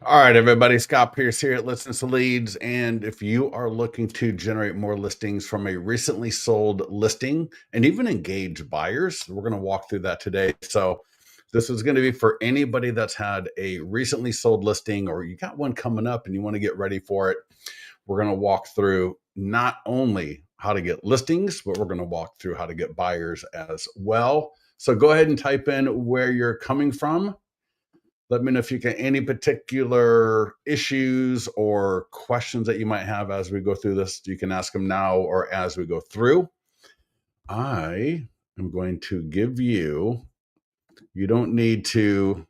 All right, everybody. Scott Pierce here at Listings to Leads. And if you are looking to generate more listings from a recently sold listing and even engage buyers, we're going to walk through that today. So this is going to be for anybody that's had a recently sold listing or you got one coming up and you want to get ready for it. We're going to walk through not only how to get listings, but we're going to walk through how to get buyers as well. So go ahead and type in where you're coming from. Let me know if you get any particular issues or questions that you might have as we go through this. You can ask them now or as we go through. I am going to give you don't need to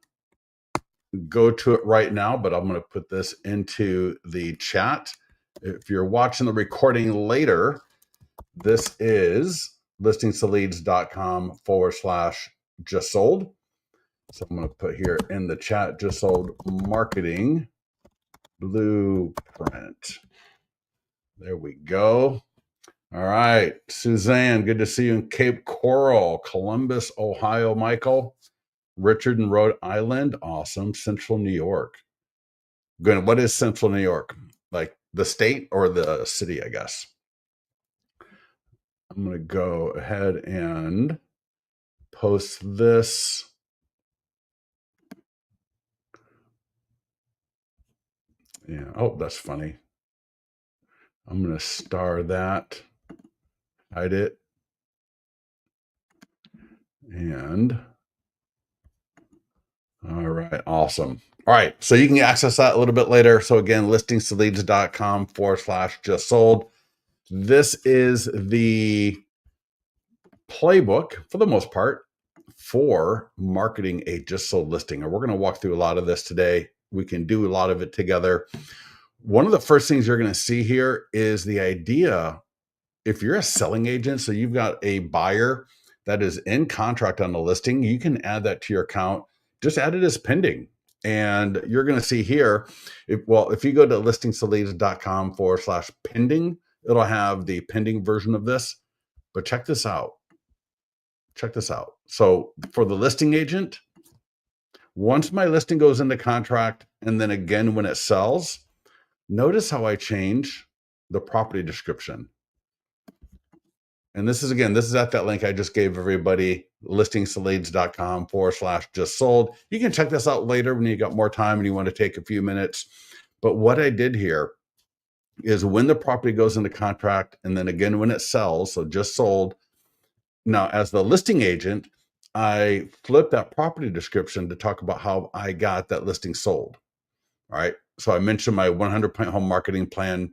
go to it right now, but I'm going to put this into the chat. If you're watching the recording later, this is listingstoleads.com/just sold. So I'm going to put here in the chat, just sold marketing blueprint. There we go. All right. Suzanne, good to see you in Cape Coral, Columbus, Ohio. Michael, Richard in Rhode Island. Awesome. Central New York. Good. What is Central New York? Like the state or the city, I guess. I'm going to go ahead and post this. Yeah. Oh, that's funny. I'm going to star that. Hide it. And all right. Awesome. All right. So you can access that a little bit later. So again, listingstoleads.com/just sold. This is the playbook for the most part for marketing a just sold listing. And we're going to walk through a lot of this today. We can do a lot of it together. One of the first things you're going to see here is the idea. If you're a selling agent, so you've got a buyer that is in contract on the listing, you can add that to your account. Just add it as pending. And you're going to see here, if you go to listingstoleads.com/pending, it'll have the pending version of this. But check this out. Check this out. So for the listing agent, once my listing goes into contract, and then again when it sells, notice how I change the property description. And this is at that link I just gave everybody, listingstoleads.com/just sold. You can check this out later when you got more time and you want to take a few minutes. But what I did here is when the property goes into contract and then again when it sells, so just sold. Now, as the listing agent, I flipped that property description to talk about how I got that listing sold. All right. So I mentioned my 100-point home marketing plan,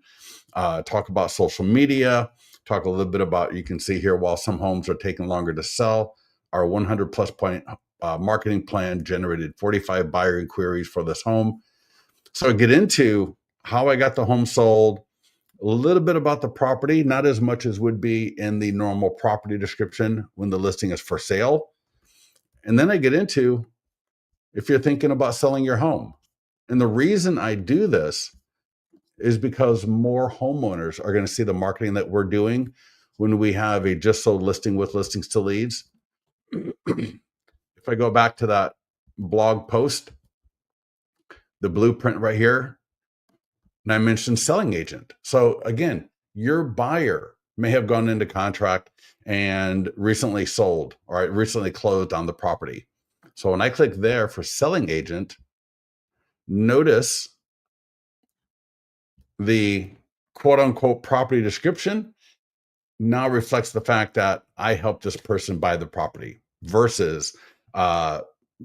talk about social media, talk a little bit about, you can see here, while some homes are taking longer to sell, our 100+ point marketing plan generated 45 buyer inquiries for this home. So I get into how I got the home sold, a little bit about the property, not as much as would be in the normal property description when the listing is for sale. And then I get into if you're thinking about selling your home. And the reason I do this is because more homeowners are going to see the marketing that we're doing when we have a just sold listing with Listings to Leads. If I go back to that blog post, the blueprint right here, and I mentioned selling agent. So again, your buyer may have gone into contract and recently sold or recently closed on the property. So when I click there for selling agent, notice the quote unquote property description now reflects the fact that I helped this person buy the property versus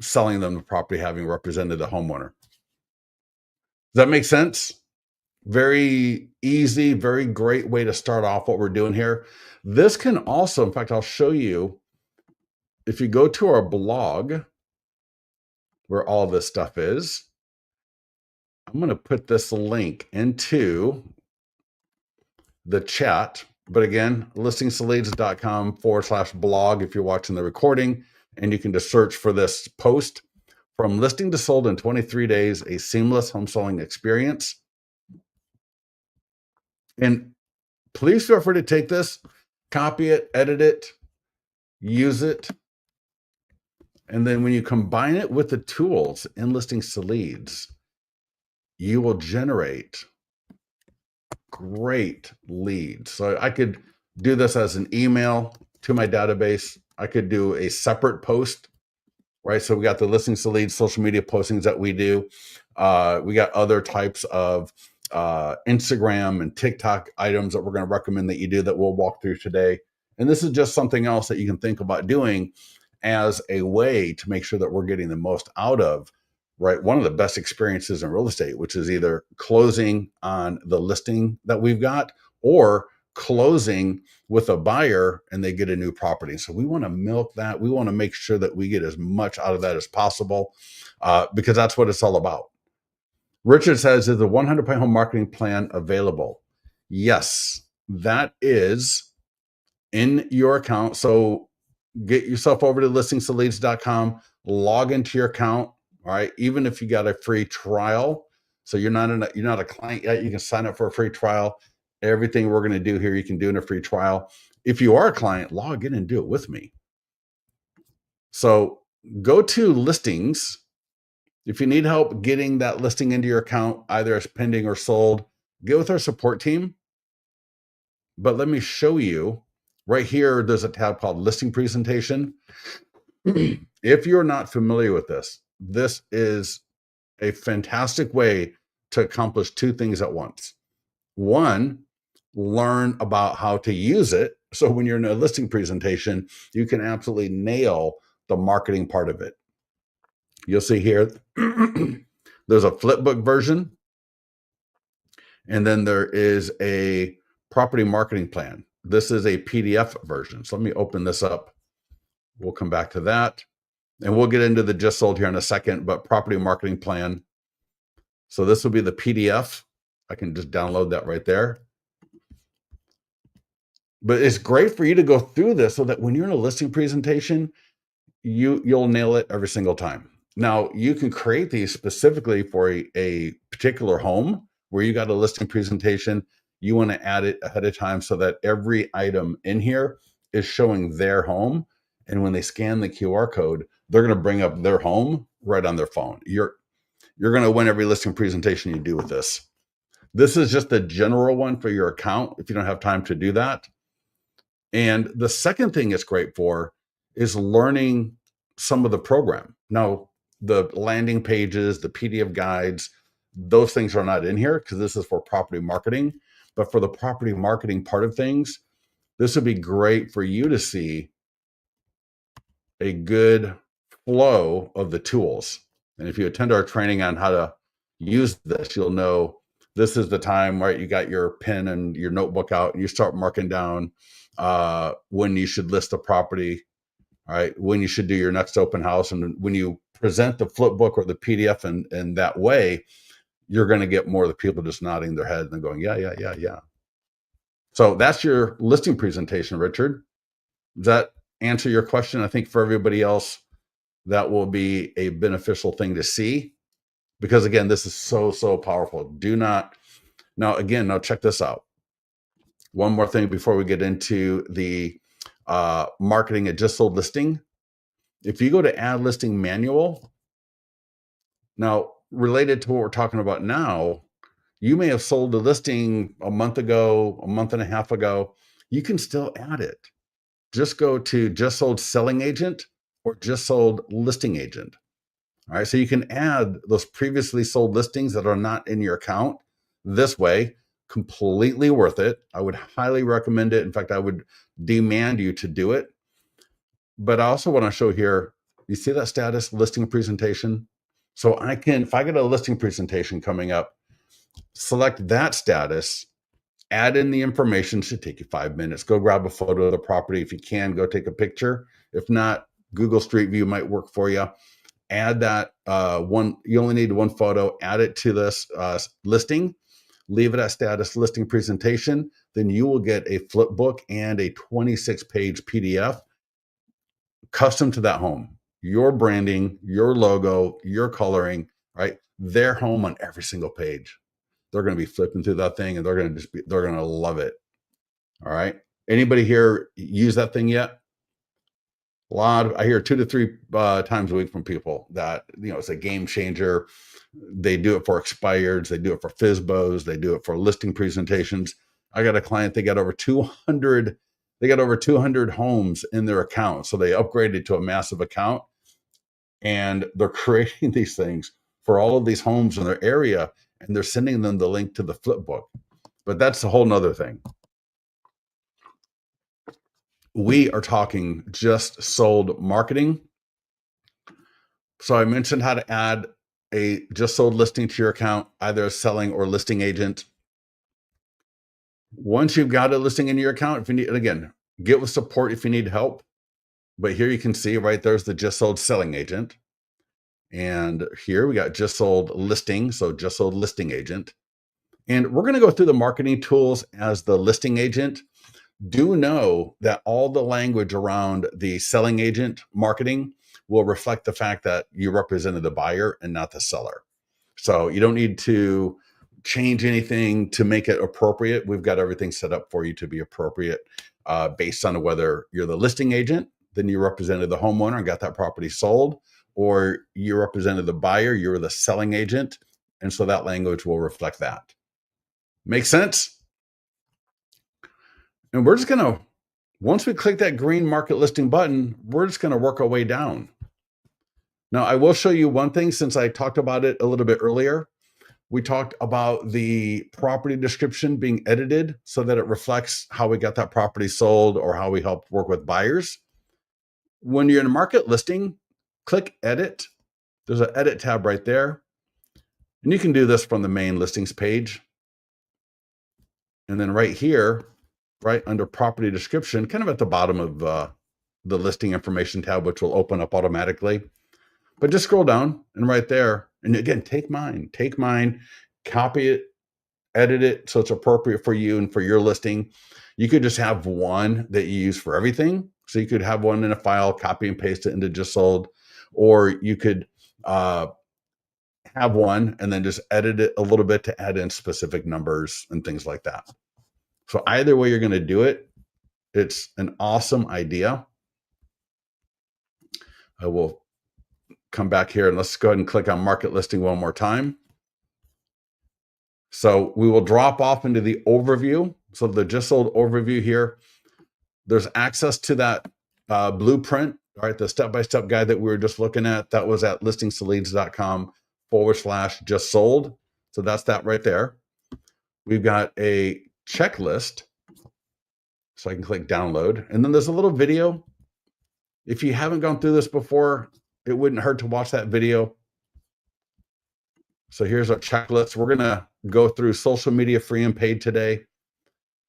selling them the property having represented the homeowner. Does that make sense? Very easy, very great way to start off what we're doing here. This can also, in fact, I'll show you, if you go to our blog where all this stuff is, I'm going to put this link into the chat. But again, listingstoleads.com/blog if you're watching the recording, and you can just search for this post, from listing to sold in 23 days, a seamless home selling experience. And please feel free to take this, copy it, edit it, use it. And then when you combine it with the tools in Listings to Leads, you will generate great leads. So I could do this as an email to my database. I could do a separate post, right? So we got the listings to leads, social media postings that we do. We got other types of Instagram and TikTok items that we're going to recommend that you do that we'll walk through today. And this is just something else that you can think about doing as a way to make sure that we're getting the most out of, right, one of the best experiences in real estate, which is either closing on the listing that we've got or closing with a buyer and they get a new property. So we want to milk that. We want to make sure that we get as much out of that as possible, because that's what it's all about. Richard says, is the 100-point home marketing plan available? Yes, that is in your account. So get yourself over to listingstoleads.com, log into your account. All right. Even if you got a free trial, so you're not a client yet, you can sign up for a free trial. Everything we're going to do here, you can do in a free trial. If you are a client, log in and do it with me. So go to listings. If you need help getting that listing into your account, either as pending or sold, get with our support team. But let me show you right here. There's a tab called listing presentation. If you're not familiar with this, this is a fantastic way to accomplish two things at once. One, learn about how to use it. So when you're in a listing presentation, you can absolutely nail the marketing part of it. You'll see here, there's a flipbook version, and then there is a property marketing plan. This is a PDF version. So let me open this up. We'll come back to that. And we'll get into the just sold here in a second, but property marketing plan. So this will be the PDF. I can just download that right there. But it's great for you to go through this so that when you're in a listing presentation, you'll nail it every single time. Now, you can create these specifically for a particular home where you got a listing presentation. You want to add it ahead of time so that every item in here is showing their home. And when they scan the QR code, they're going to bring up their home right on their phone. You're going to win every listing presentation you do with this. This is just a general one for your account if you don't have time to do that. And the second thing it's great for is learning some of the program. Now, the landing pages, the PDF guides, those things are not in here because this is for property marketing. But for the property marketing part of things, this would be great for you to see a good flow of the tools. And if you attend our training on how to use this, you'll know this is the time, right? You got your pen and your notebook out and you start marking down when you should list a property, all right, when you should do your next open house. And when you present the flip book or the PDF in that way, you're going to get more of the people just nodding their head and going, yeah. So that's your listing presentation, Richard. Does that answer your question? I think for everybody else, that will be a beneficial thing to see, because again, this is so powerful. Now check this out. One more thing before we get into the marketing a just sold listing. If you go to add listing manual, now related to what we're talking about now, you may have sold a listing a month ago, a month and a half ago. You can still add it. Just go to just sold selling agent or just sold listing agent. All right. So you can add those previously sold listings that are not in your account this way. Completely worth it. I would highly recommend it. In fact, I would demand you to do it. But I also want to show here, you see that status listing presentation? So if I get a listing presentation coming up, select that status, add in the information. It should take you 5 minutes. Go grab a photo of the property. If you can, go take a picture. If not, Google Street View might work for you. Add that one. You only need one photo. Add it to this listing. Leave it at status listing presentation. Then you will get a flip book and a 26-page PDF custom to that home. Your branding, your logo, your coloring, right? Their home on every single page. They're going to be flipping through that thing and they're going to love it. All right. Anybody here use that thing yet? I hear 2 to 3 times a week from people that, it's a game changer. They do it for expireds, they do it for FISBOs, they do it for listing presentations. I got a client, they got over 200 homes in their account. So they upgraded to a massive account, and they're creating these things for all of these homes in their area, and they're sending them the link to the flip book. But that's a whole nother thing. We are talking just sold marketing. So I mentioned how to add a just sold listing to your account, either a selling or listing agent. Once you've got a listing in your account, if you need, again, get with support if you need help. But here you can see right there's the just sold selling agent. And here we got just sold listing. So just sold listing agent. And we're going to go through the marketing tools as the listing agent. Do know that all the language around the selling agent marketing will reflect the fact that you represented the buyer and not the seller. So you don't need to change anything to make it appropriate. We've got everything set up for you to be appropriate based on whether you're the listing agent, then you represented the homeowner and got that property sold, or you represented the buyer, you're the selling agent. And so that language will reflect that. Make sense? And we're just going to, once we click that green market listing button, we're just going to work our way down. Now, I will show you one thing since I talked about it a little bit earlier. We talked about the property description being edited so that it reflects how we got that property sold or how we helped work with buyers. When you're in a market listing, click edit. There's an edit tab right there. And you can do this from the main listings page. And then right here, right under property description, kind of at the bottom of the listing information tab, which will open up automatically. But just scroll down and right there, and again, take mine, copy it, edit it so it's appropriate for you and for your listing. You could just have one that you use for everything. So you could have one in a file, copy and paste it into just sold, or you could have one and then just edit it a little bit to add in specific numbers and things like that. So either way you're going to do it, it's an awesome idea. I will come back here and let's go ahead and click on market listing one more time. So we will drop off into the overview. So the just sold overview here, there's access to that blueprint, all right, the step-by-step guide that we were just looking at. That was at listingtoleads.com/just sold. So that's that right there. We've got a checklist. So I can click download. And then there's a little video. If you haven't gone through this before, it wouldn't hurt to watch that video. So here's our checklist. We're going to go through social media free and paid today.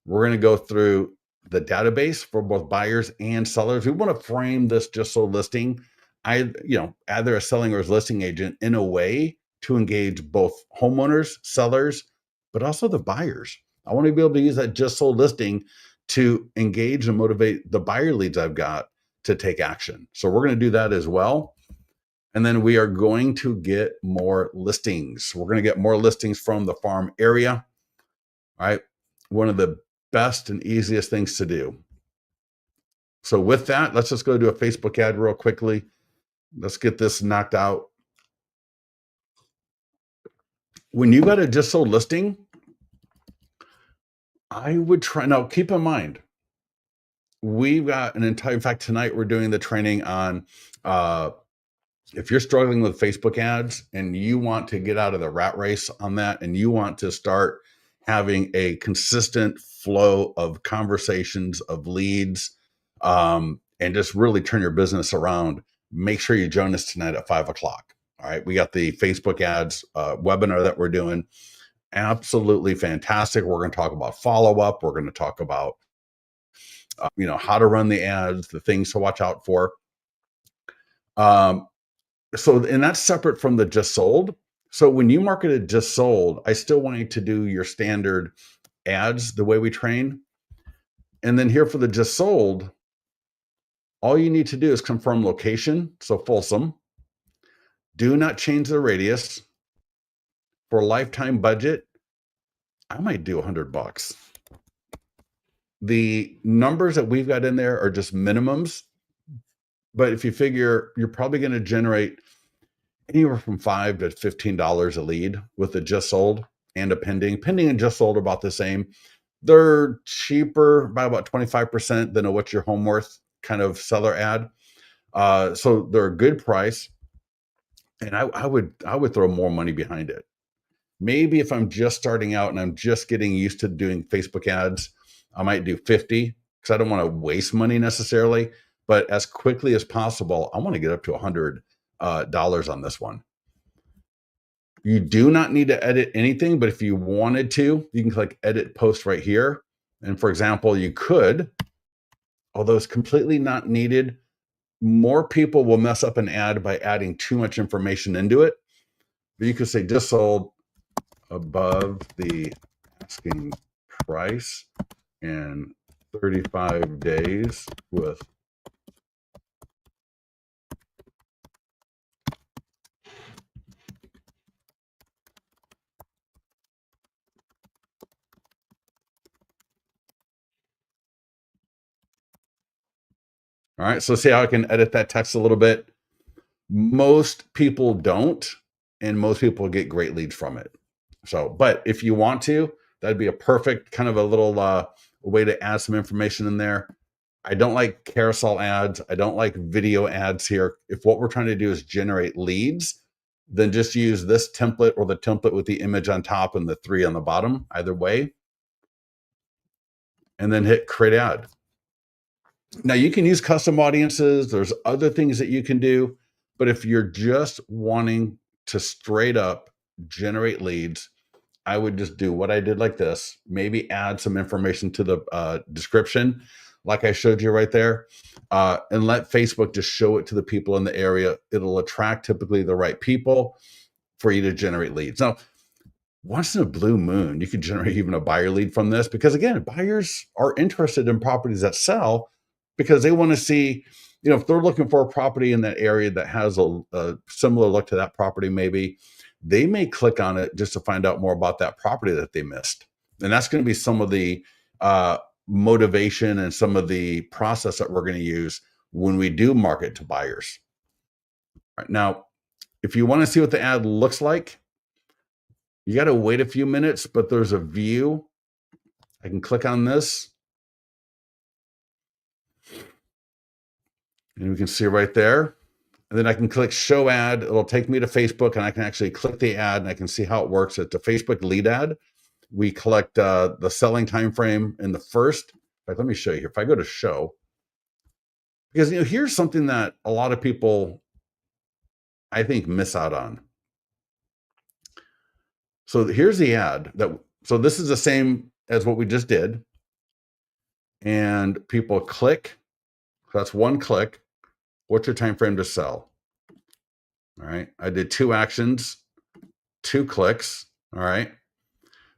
We're going to go through the database for both buyers and sellers. We want to frame this just sold listing, either a selling or a listing agent in a way to engage both homeowners, sellers, but also the buyers. I want to be able to use that just sold listing to engage and motivate the buyer leads I've got to take action. So we're going to do that as well. And then we are going to get more listings. We're going to get more listings from the farm area. All right. One of the best and easiest things to do. So with that, let's just go do a Facebook ad real quickly. Let's get this knocked out. When you got a just sold listing, I would try, now keep in mind, we've got an entire, in fact, tonight we're doing the training on, if you're struggling with Facebook ads and you want to get out of the rat race on that and you want to start having a consistent flow of conversations, of leads, and just really turn your business around, make sure you join us tonight at 5:00. All right. We got the Facebook ads webinar that we're doing. Absolutely fantastic. We're going to talk about follow-up. We're going to talk about, how to run the ads, the things to watch out for. And that's separate from the just sold. So when you marketed just sold, I still want you to do your standard ads the way we train. And then here for the just sold, all you need to do is confirm location. So Folsom. Do not change the radius. For lifetime budget, I might do $100. The numbers that we've got in there are just minimums. But if you figure you're probably going to generate anywhere from $5 to $15 a lead with a just sold and a pending. Pending and just sold are about the same. They're cheaper by about 25% than a what's your home worth kind of seller ad. So they're a good price. And I would throw more money behind it. Maybe if I'm just starting out and I'm just getting used to doing Facebook ads, I might do 50 because I don't want to waste money necessarily. But as quickly as possible, I want to get up to $100 on this one. You do not need to edit anything, but if you wanted to, you can click edit post right here. And for example, you could, although it's completely not needed, more people will mess up an ad by adding too much information into it. But you could say just sold above the asking price in 35 days with all right. So see how I can edit that text a little bit. Most people don't, and most people get great leads from it. So, but if you want to, that'd be a perfect kind of a little way to add some information in there. I don't like carousel ads. I don't like video ads here. If what we're trying to do is generate leads, then just use this template or the template with the image on top and the 3 on the bottom, either way. And then hit create ad. Now you can use custom audiences. There's other things that you can do. But if you're just wanting to straight up generate leads, I would just do what I did like this, maybe add some information to the description, like I showed you right there, and let Facebook just show it to the people in the area. It'll attract typically the right people for you to generate leads. Now, once in a blue moon, you can generate even a buyer lead from this because, again, buyers are interested in properties that sell because they want to see, if they're looking for a property in that area that has a similar look to that property, maybe they may click on it just to find out more about that property that they missed. And that's going to be some of the motivation and some of the process that we're going to use when we do market to buyers. All right, now, if you want to see what the ad looks like, you got to wait a few minutes, but there's a view. I can click on this. And we can see right there. And then I can click show ad. It'll take me to Facebook and I can actually click the ad and I can see how it works. It's a Facebook lead ad. We collect the selling time frame in the first. In fact, let me show you here. If I go to show, because here's something that a lot of people, I think, miss out on. So here's the ad so this is the same as what we just did. And people click. That's one click. What's your time frame to sell? All right. I did 2 actions, 2 clicks. All right.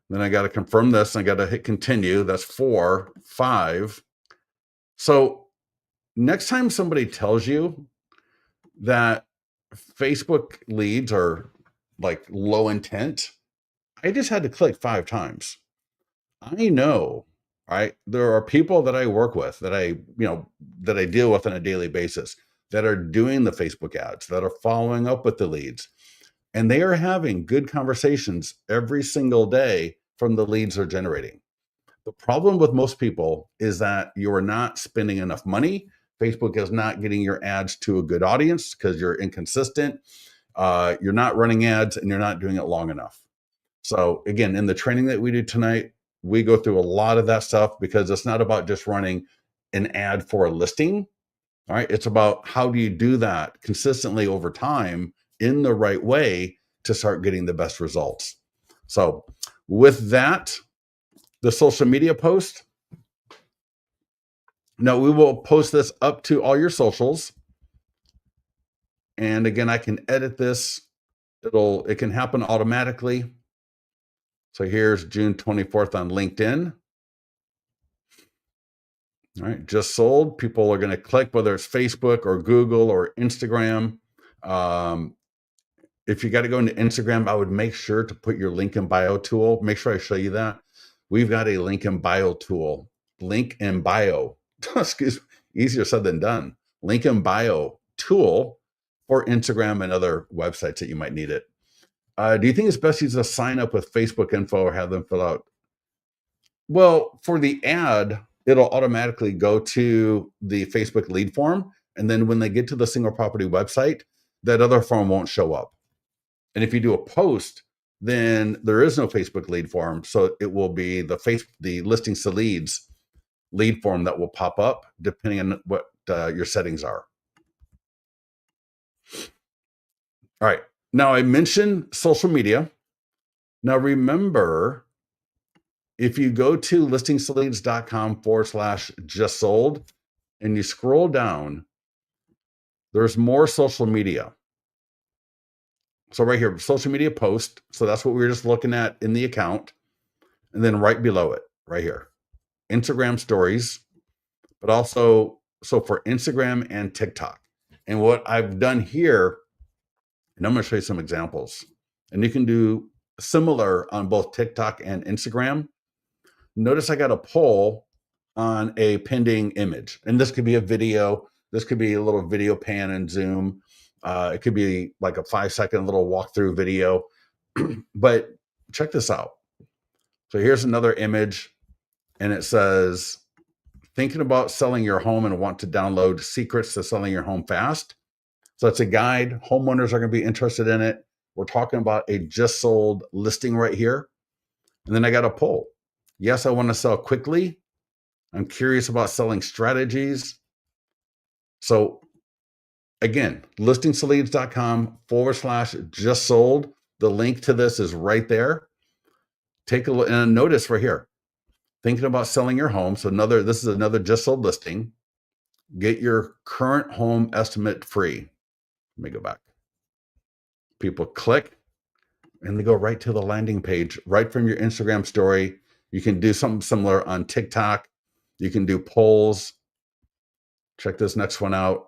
Then I got to confirm this. And I got to hit continue. That's 4, 5. So next time somebody tells you that Facebook leads are like low intent, I just had to click 5 times. I know, right? There are people that I work with that I deal with on a daily basis that are doing the Facebook ads, that are following up with the leads, and they are having good conversations every single day from the leads they're generating. The problem with most people is that you are not spending enough money. Facebook is not getting your ads to a good audience because you're inconsistent. You're not running ads and you're not doing it long enough. So again, in the training that we do tonight, we go through a lot of that stuff because it's not about just running an ad for a listing. All right. It's about how do you do that consistently over time in the right way to start getting the best results. So with that, the social media post. Now we will post this up to all your socials. And again, I can edit this. It can happen automatically. So here's June 24th on LinkedIn. All right, just sold. People are going to click, whether it's Facebook or Google or Instagram. If you got to go into Instagram, I would make sure to put your link in bio tool. Make sure I show you that. We've got a link in bio tool. Link in bio. Excuse me, easier said than done. link in bio tool for Instagram and other websites that you might need it. Do you think it's best to use a sign up with Facebook info or have them fill out? Well, for the ad, it'll automatically go to the Facebook lead form. And then when they get to the single property website, that other form won't show up. And if you do a post, then there is no Facebook lead form. So it will be the listings to leads lead form that will pop up depending on what your settings are. All right. Now I mentioned social media. Now remember, if you go to listingstoleads.com/just sold and you scroll down, there's more social media. So right here, social media post. So that's what we were just looking at in the account. And then right below it, right here, Instagram stories, but also, so for Instagram and TikTok. And what I've done here, and I'm going to show you some examples, and you can do similar on both TikTok and Instagram. Notice I got a poll on a pending image, and this could be a video. This could be a little video pan and zoom. It could be like a 5-second little walkthrough video, but check this out. So here's another image, and it says, thinking about selling your home and want to download secrets to selling your home fast. So it's a guide. Homeowners are going to be interested in it. We're talking about a just sold listing right here. And then I got a poll. Yes, I want to sell quickly. I'm curious about selling strategies. So again, listingstoleads.com/just sold. The link to this is right there. Take a look and notice right here. Thinking about selling your home. So this is another just sold listing. Get your current home estimate free. Let me go back. People click and they go right to the landing page, right from your Instagram story. You can do something similar on TikTok. You can do polls. Check this next one out.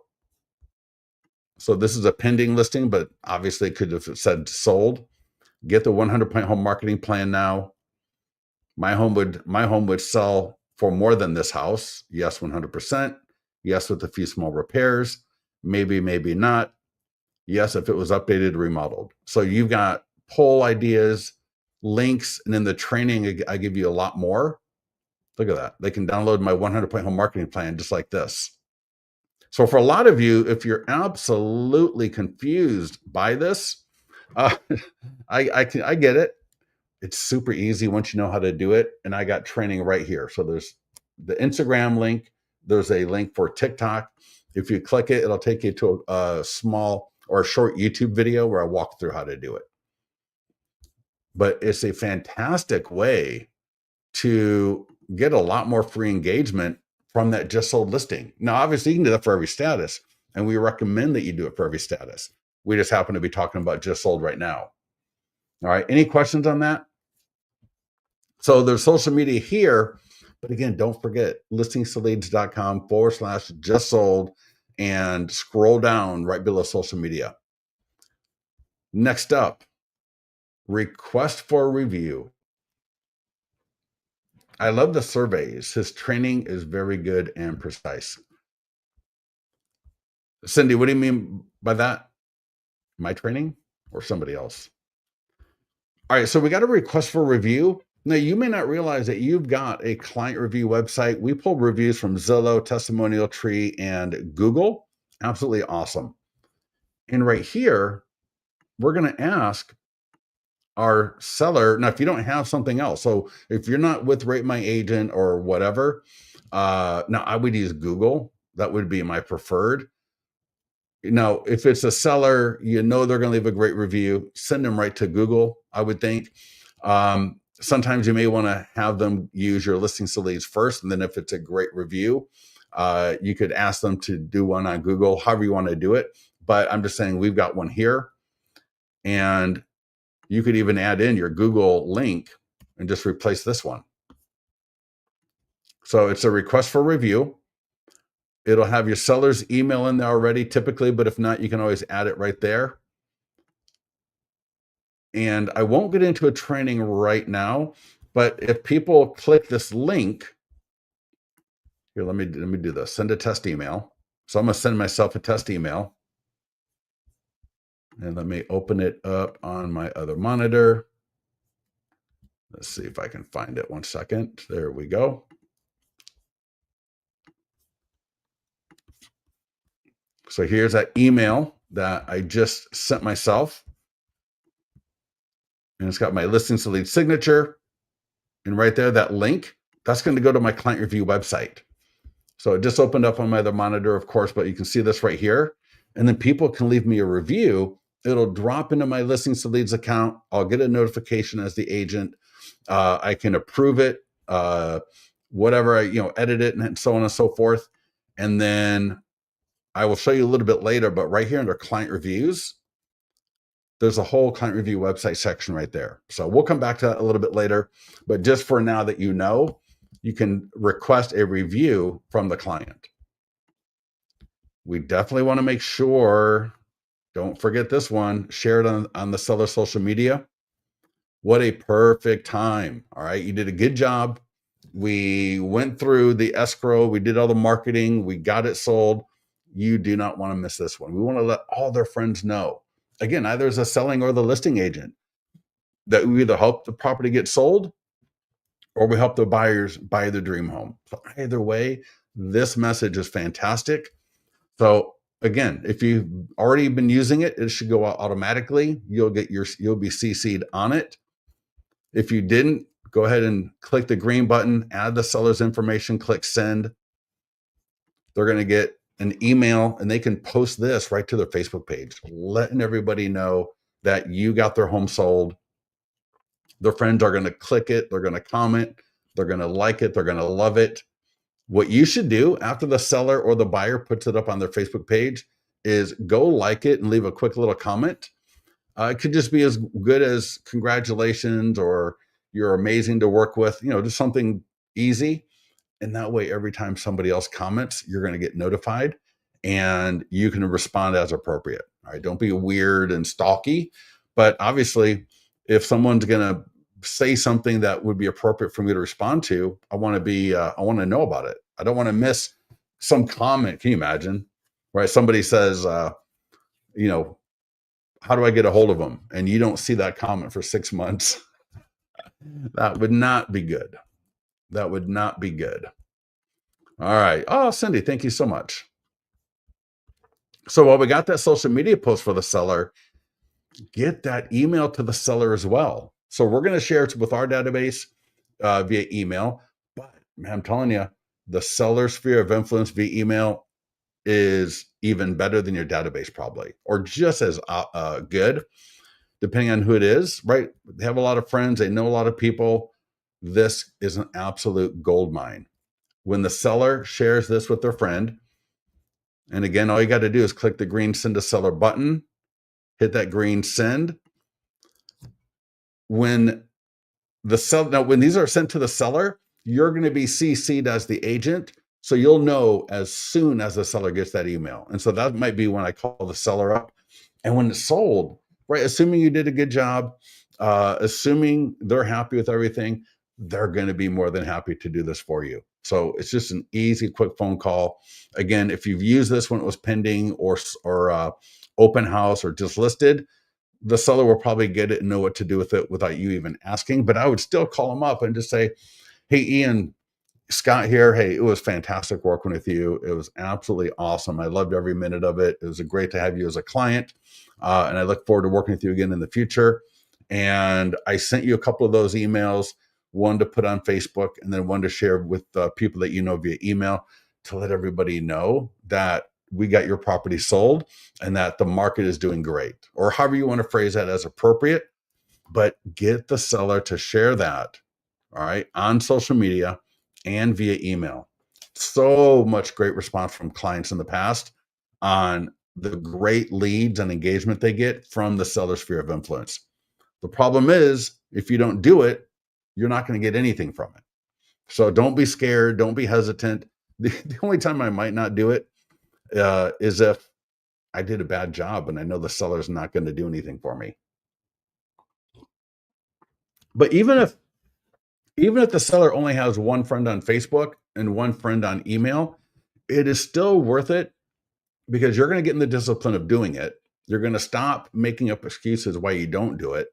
So this is a pending listing, but obviously it could have said sold. Get the 100-point home marketing plan now. My home would sell for more than this house. Yes, 100%. Yes, with a few small repairs. Maybe, maybe not. Yes, if it was updated, remodeled. So you've got poll ideas, links, and in the training, I give you a lot more. Look at that. They can download my 100-point home marketing plan just like this. So for a lot of you, if you're absolutely confused by this, I get it. It's super easy once you know how to do it. And I got training right here. So there's the Instagram link. There's a link for TikTok. If you click it, it'll take you to a small or a short YouTube video where I walk through how to do it. But it's a fantastic way to get a lot more free engagement from that just sold listing. Now, obviously, you can do that for every status, and we recommend that you do it for every status. We just happen to be talking about just sold right now. All right. Any questions on that? So there's social media here, but again, don't forget listingstoleads.com/just sold and scroll down right below social media. Next up, request for review. I love the surveys. His training is very good and precise. Cindy, what do you mean by that? My training or somebody else? All right, so we got a request for review. Now, you may not realize that you've got a client review website. We pull reviews from Zillow, Testimonial Tree, and Google. Absolutely awesome. And right here, we're going to ask our seller. Now, if you don't have something else, so if you're not with Rate My Agent or whatever, now I would use Google. That would be my preferred. Now, if it's a seller, they're going to leave a great review, send them right to Google, I would think. Sometimes you may want to have them use your listings to leads first. And then if it's a great review, you could ask them to do one on Google, however you want to do it. But I'm just saying we've got one here. And you could even add in your Google link and just replace this one. So it's a request for review. It'll have your seller's email in there already typically, but if not, you can always add it right there. And I won't get into a training right now, but if people click this link, here, let me do this. Send a test email. So I'm going to send myself a test email. And let me open it up on my other monitor. Let's see if I can find it. 1 second. There we go. So here's that email that I just sent myself. And it's got my listings to lead signature. And right there, that link, that's going to go to my client review website. So it just opened up on my other monitor, of course, but you can see this right here. And then people can leave me a review. It'll drop into my listings to leads account. I'll get a notification as the agent. I can approve it, whatever, edit it and so on and so forth. And then I will show you a little bit later, but right here under client reviews, there's a whole client review website section right there. So we'll come back to that a little bit later, but just for now that you can request a review from the client. We definitely want to make sure, don't forget this one, share it on the seller social media. What a perfect time. All right. You did a good job. We went through the escrow. We did all the marketing. We got it sold. You do not want to miss this one. We want to let all their friends know. Again, either as a selling or the listing agent, that we either help the property get sold or we help the buyers buy the dream home. So either way, this message is fantastic. So again, if you've already been using it, it should go out automatically. You'll be CC'd on it. If you didn't, go ahead and click the green button, add the seller's information, click send. They're going to get an email and they can post this right to their Facebook page, letting everybody know that you got their home sold. Their friends are going to click it. They're going to comment. They're going to like it. They're going to love it. What you should do after the seller or the buyer puts it up on their Facebook page is go like it and leave a quick little comment. It could just be as good as congratulations or you're amazing to work with, just something easy. And that way, every time somebody else comments, you're going to get notified and you can respond as appropriate. All right. Don't be weird and stalky. But obviously, if someone's going to say something that would be appropriate for me to respond to, I want to know about it. I don't want to miss some comment. Can you imagine? Right. Somebody says, how do I get a hold of them? And you don't see that comment for 6 months. That would not be good. That would not be good. All right. Oh, Cindy, thank you so much. So while we got that social media post for the seller, get that email to the seller as well. So we're going to share it with our database via email. But man, I'm telling you, the seller sphere of influence via email is even better than your database probably, or just as good, depending on who it is, right? They have a lot of friends. They know a lot of people. This is an absolute gold mine. When the seller shares this with their friend, and again, all you got to do is click the green send to seller button, hit that green send. When these are sent to the seller, you're going to be CC'd as the agent. So you'll know as soon as the seller gets that email. And so that might be when I call the seller up. And when it's sold, right, assuming you did a good job, assuming they're happy with everything, they're going to be more than happy to do this for you. So it's just an easy, quick phone call. Again, if you've used this when it was pending or open house or just listed, the seller will probably get it and know what to do with it without you even asking. But I would still call them up and just say, hey, Ian, Scott here. Hey, it was fantastic working with you. It was absolutely awesome. I loved every minute of it. It was great to have you as a client. And I look forward to working with you again in the future. And I sent you a couple of those emails, one to put on Facebook and then one to share with people that you know via email to let everybody know that we got your property sold and that the market is doing great, or however you want to phrase that as appropriate. But get the seller to share that, all right, on social media and via email. So much great response from clients in the past on the great leads and engagement they get from the seller sphere of influence. The problem is, if you don't do it, you're not going to get anything from it. So don't be scared. Don't be hesitant. The only time I might not do it is if I did a bad job and I know the seller's not going to do anything for me. But even if the seller only has one friend on Facebook and one friend on email, it is still worth it because you're going to get in the discipline of doing it. You're going to stop making up excuses why you don't do it.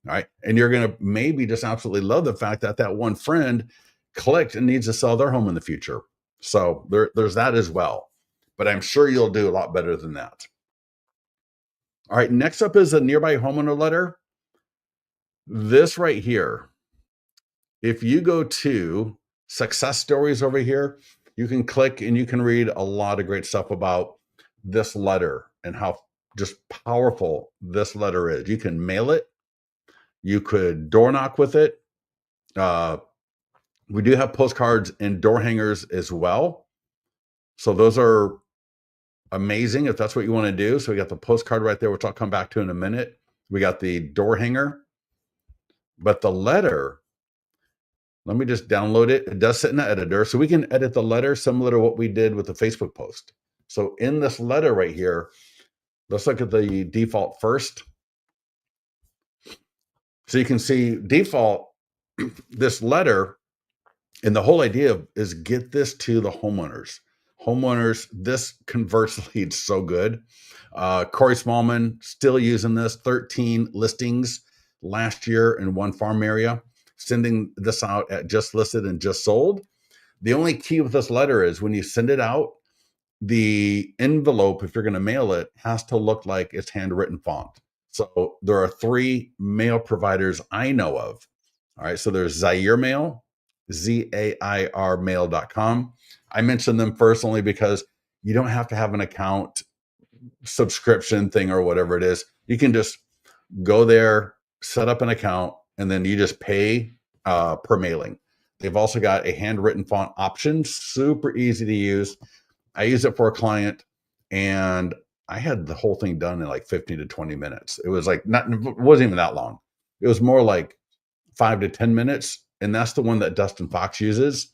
Right. And you're going to maybe just absolutely love the fact that that one friend clicked and needs to sell their home in the future. So there's that as well. But I'm sure you'll do a lot better than that. All right. Next up is a nearby homeowner letter. This right here, if you go to success stories over here, you can click and you can read a lot of great stuff about this letter and how just powerful this letter is. You can mail it. You could door knock with it. We do have postcards and door hangers as well. So those are amazing if that's what you want to do. So we got the postcard right there, which I'll come back to in a minute. We got the door hanger. But the letter, let me just download it. It does sit in the editor. So we can edit the letter similar to what we did with the Facebook post. So in this letter right here, let's look at the default first. So you can see default, this letter, and the whole idea is get this to the homeowners. Homeowners, this converts leads so good. Corey Smallman still using this, 13 listings last year in one farm area, sending this out at just listed and just sold. The only key with this letter is when you send it out, the envelope, if you're going to mail it, has to look like it's handwritten font. So there are 3 mail providers I know of. All right. So there's Zaire Mail, ZAIRmail.com. I mentioned them first only because you don't have to have an account subscription thing or whatever it is. You can just go there, set up an account, and then you just pay per mailing. They've also got a handwritten font option, super easy to use. I use it for a client, and I had the whole thing done in like 15 to 20 minutes. It was like it wasn't even that long. It was more like 5 to 10 minutes. And that's the one that Dustin Fox uses,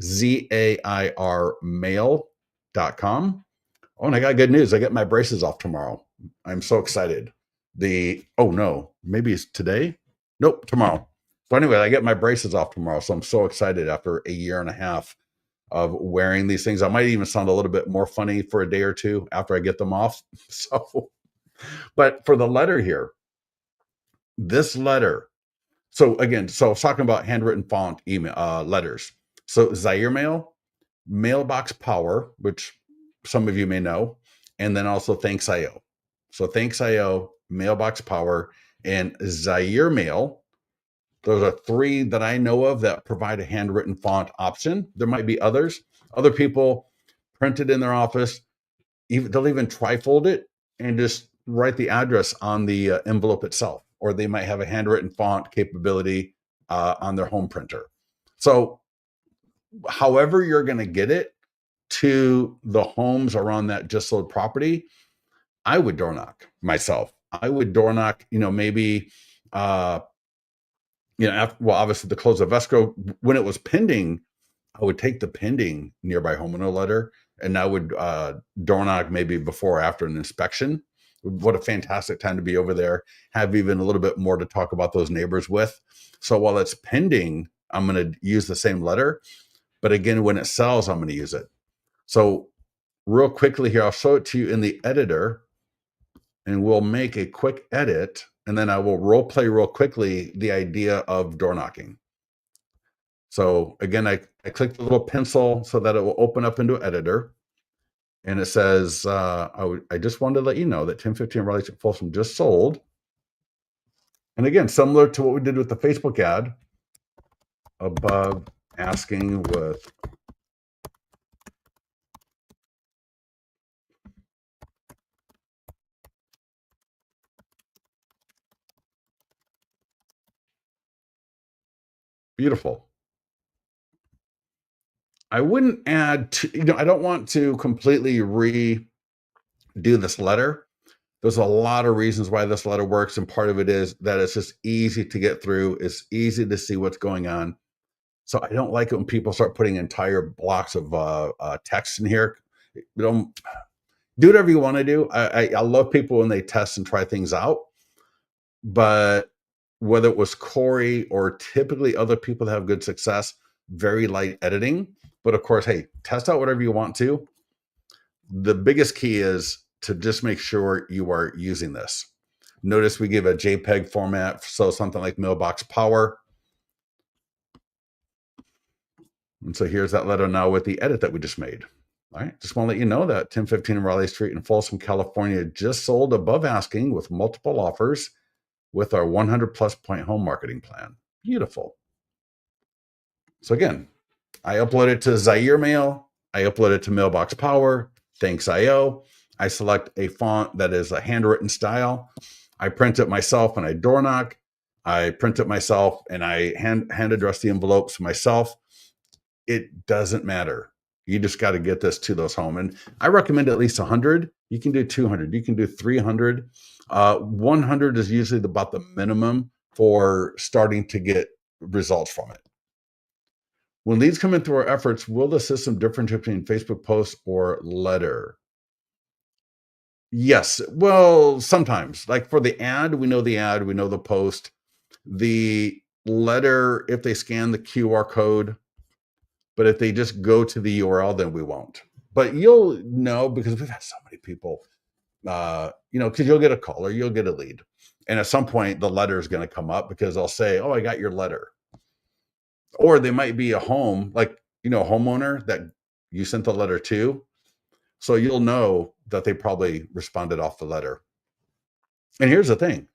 ZAIRmail.com. Oh, and I got good news. I get my braces off tomorrow. I'm so excited. Oh no, maybe it's today? Nope, tomorrow. So anyway, I get my braces off tomorrow. So I'm so excited after a year and a half of wearing these things. I might even sound a little bit more funny for a day or two after I get them off. So, but for the letter here, this letter. So again, so I was talking about handwritten font email letters. So Zaire Mail, Mailbox Power, which some of you may know, and then also Thanks.io. So Thanks.io, Mailbox Power, and Zaire Mail. Those are 3 that I know of that provide a handwritten font option. There might be others. Other people print it in their office. They'll even trifold it and just write the address on the envelope itself. Or they might have a handwritten font capability on their home printer. So however you're going to get it to the homes around that just sold property, I would door knock myself. I would door knock, maybe, obviously the close of escrow, when it was pending, I would take the pending nearby homeowner letter and I would door knock maybe before or after an inspection. What a fantastic time to be over there. Have even a little bit more to talk about those neighbors with. So while it's pending, I'm going to use the same letter. But again, when it sells, I'm going to use it. So real quickly here, I'll show it to you in the editor and we'll make a quick edit. And then I will role play real quickly the idea of door knocking. So again, I click the little pencil so that it will open up into editor. And it says, I just wanted to let you know that 1015 Raleigh Folsom just sold. And again, similar to what we did with the Facebook ad, above asking with beautiful. I wouldn't add to, I don't want to completely redo this letter. There's a lot of reasons why this letter works. And part of it is that it's just easy to get through. It's easy to see what's going on. So I don't like it when people start putting entire blocks of text in here. Do whatever you want to do. I love people when they test and try things out. But whether it was Corey or typically other people that have good success, very light editing. But of course, hey, test out whatever you want to. The biggest key is to just make sure you are using this. Notice we give a JPEG format, so something like mailbox power. And so here's that letter now with the edit that we just made. All right, just want to let you know that 1015 Raleigh Street in Folsom, California just sold above asking with multiple offers with our 100 plus point home marketing plan. Beautiful. So again, I upload it to Zaire Mail. I upload it to Mailbox Power, Thanks.io. I select a font that is a handwritten style. I print it myself and I door knock. I print it myself and I hand address the envelopes myself. It doesn't matter. You just got to get this to those home. And I recommend at least 100. You can do 200. You can do 300. 100 is usually about the minimum for starting to get results from it. When leads come in through our efforts, will the system differentiate between Facebook post or letter? Yes. Well, sometimes. Like for the ad, we know the post. The letter, if they scan the QR code, but if they just go to the URL, then we won't. But you'll know because we've had so many people, because you'll get a call or you'll get a lead. And at some point, the letter is going to come up because they'll say, oh, I got your letter. Or they might be a home, like, a homeowner that you sent the letter to. So you'll know that they probably responded off the letter. And here's the thing.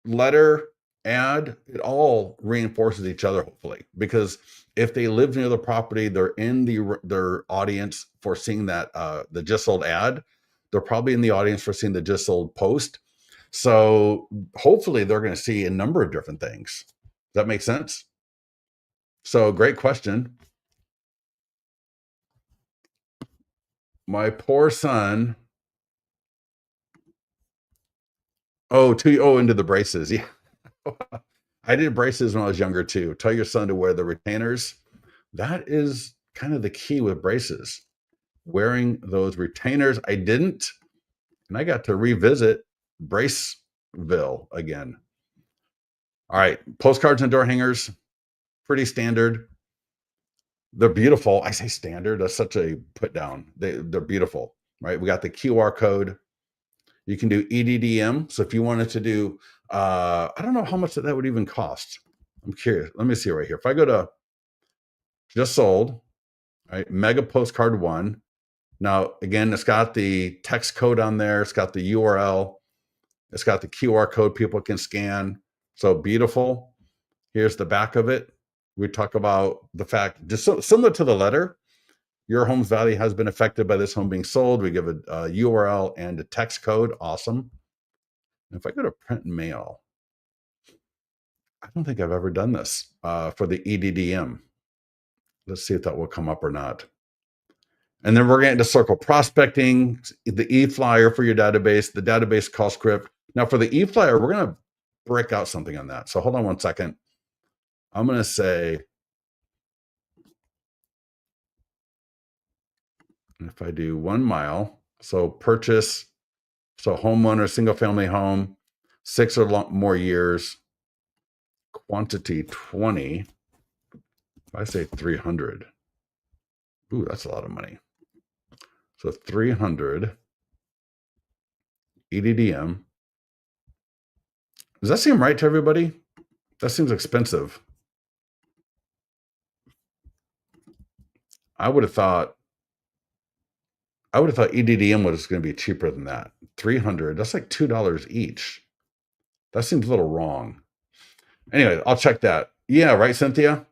Letter, ad, it all reinforces each other, hopefully, because if they live near the property, they're in their audience for seeing that the just sold ad. They're probably in the audience for seeing the just sold post. So hopefully they're going to see a number of different things. Does that make sense? So great question. My poor son. Into the braces. Yeah. I did braces when I was younger too. Tell your son to wear the retainers. That is kind of the key with braces. Wearing those retainers. I didn't, and I got to revisit Braceville again. All right, postcards and door hangers, pretty standard. They're beautiful. I say standard, that's such a put down. They're beautiful, right? We got the QR code. You can do EDDM. So if you wanted to do, I don't know how much that would even cost. I'm curious. Let me see right here. If I go to just sold, right, mega postcard 1. Now, again, it's got the text code on there. It's got the URL. It's got the QR code people can scan. So beautiful. Here's the back of it. We talk about the fact, just similar to the letter, your home's value has been affected by this home being sold. We give a URL and a text code. Awesome. And if I go to print and mail, I don't think I've ever done this for the EDDM. Let's see if that will come up or not. And then we're getting to circle prospecting, the e-flyer for your database, the database call script. Now for the e-flyer, we're going to break out something on that. So hold on one second. I'm going to say, if I do 1 mile, so purchase, so homeowner, single family home, 6 or more years, quantity 20. If I say 300, ooh, that's a lot of money. So 300 EDDM. Does that seem right to everybody? That seems expensive. I would have thought EDDM was going to be cheaper than that. 300, that's like $2 each. That seems a little wrong. Anyway, I'll check that. Yeah, right, Cynthia?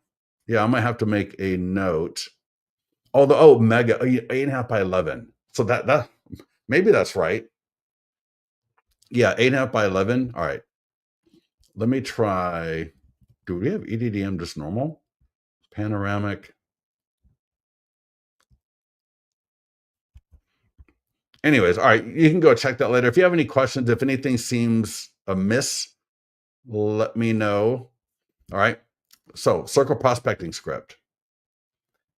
Yeah, I might have to make a note. Mega, 8.5 by 11. So that maybe that's right. Yeah, 8.5 by 11. All right. Let me try. Do we have EDDM just normal? Panoramic. Anyways, all right. You can go check that later. If you have any questions, if anything seems amiss, let me know. All right. So circle prospecting script.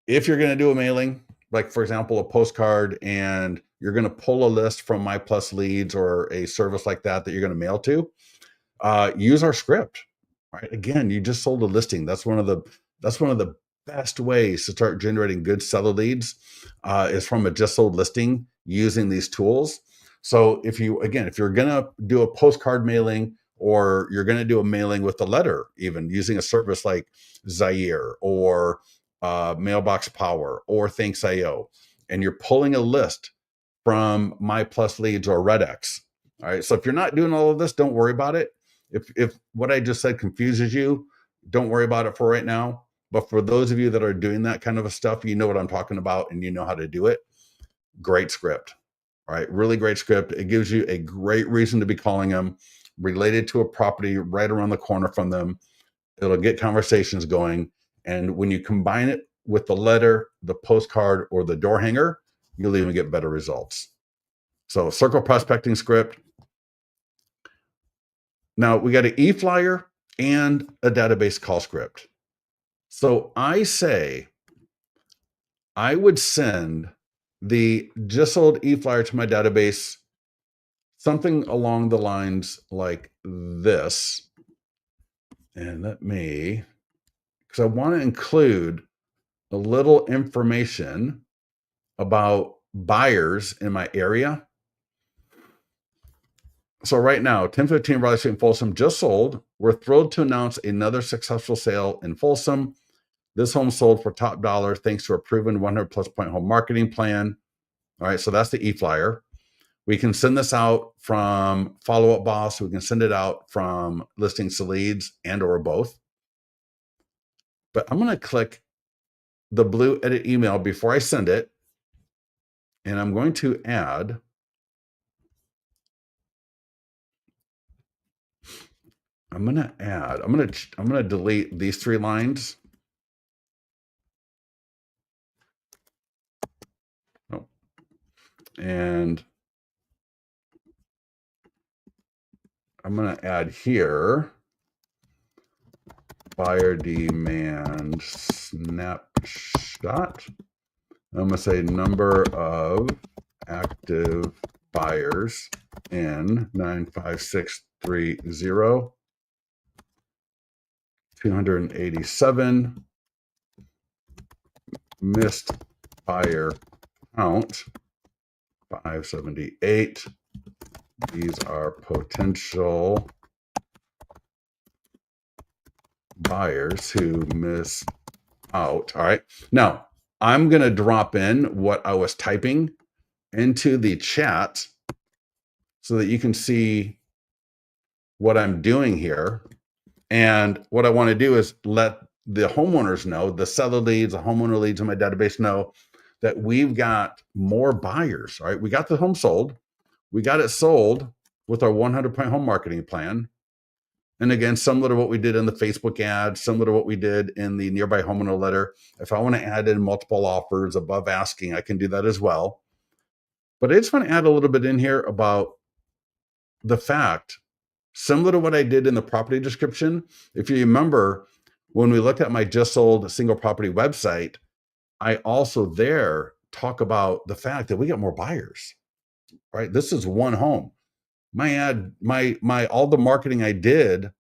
If you're going to do a mailing, like for example, a postcard, and you're going to pull a list from My Plus Leads or a service like that you're going to mail to, use our script. All right. Again, you just sold a listing. That's one of the best ways to start generating good seller leads is from a just sold listing using these tools. So if you're going to do a postcard mailing, or you're going to do a mailing with a letter, even using a service like Zaire or Mailbox Power or Thanks.io, and you're pulling a list from My Plus Leads or RedX. All right. So if you're not doing all of this, don't worry about it. If what I just said confuses you, don't worry about it for right now. But for those of you that are doing that kind of stuff, you know what I'm talking about and you know how to do it. Great script. All right. Really great script. It gives you a great reason to be calling them, related to a property right around the corner from them. It'll get conversations going. And when you combine it with the letter, the postcard, or the door hanger, you'll even get better results. So circle prospecting script. Now we got an e-flyer and a database call script. So I say I would send the just sold e-flyer to my database, something along the lines like this. And let me, because I want to include a little information about buyers in my area. So right now, 1015 Raleigh Street in Folsom just sold. We're thrilled to announce another successful sale in Folsom. This home sold for top dollar thanks to a proven 100 plus point home marketing plan. All right, so that's the e-flyer. We can send this out from Follow Up Boss. We can send it out from Listings to Leads and or both. But I'm going to click the blue edit email before I send it. And I'm going to add, I'm going to delete these 3 lines. Oh. And I'm going to add here, buyer demand snapshot. I'm going to say number of active buyers in 95630, 287, missed buyer count 578. These are potential buyers who miss out. All right. Now, I'm going to drop in what I was typing into the chat so that you can see what I'm doing here. And what I want to do is let the homeowners know, the seller leads, the homeowner leads in my database know that we've got more buyers. All right. We got the home sold. We got it sold with our 100 point home marketing plan. And again, similar to what we did in the Facebook ad, similar to what we did in the nearby homeowner letter. If I want to add in multiple offers above asking, I can do that as well. But I just want to add a little bit in here about the fact, similar to what I did in the property description. If you remember, when we looked at my just sold single property website, I also there talk about the fact that we got more buyers, right? This is one home. My ad, my all the marketing I did,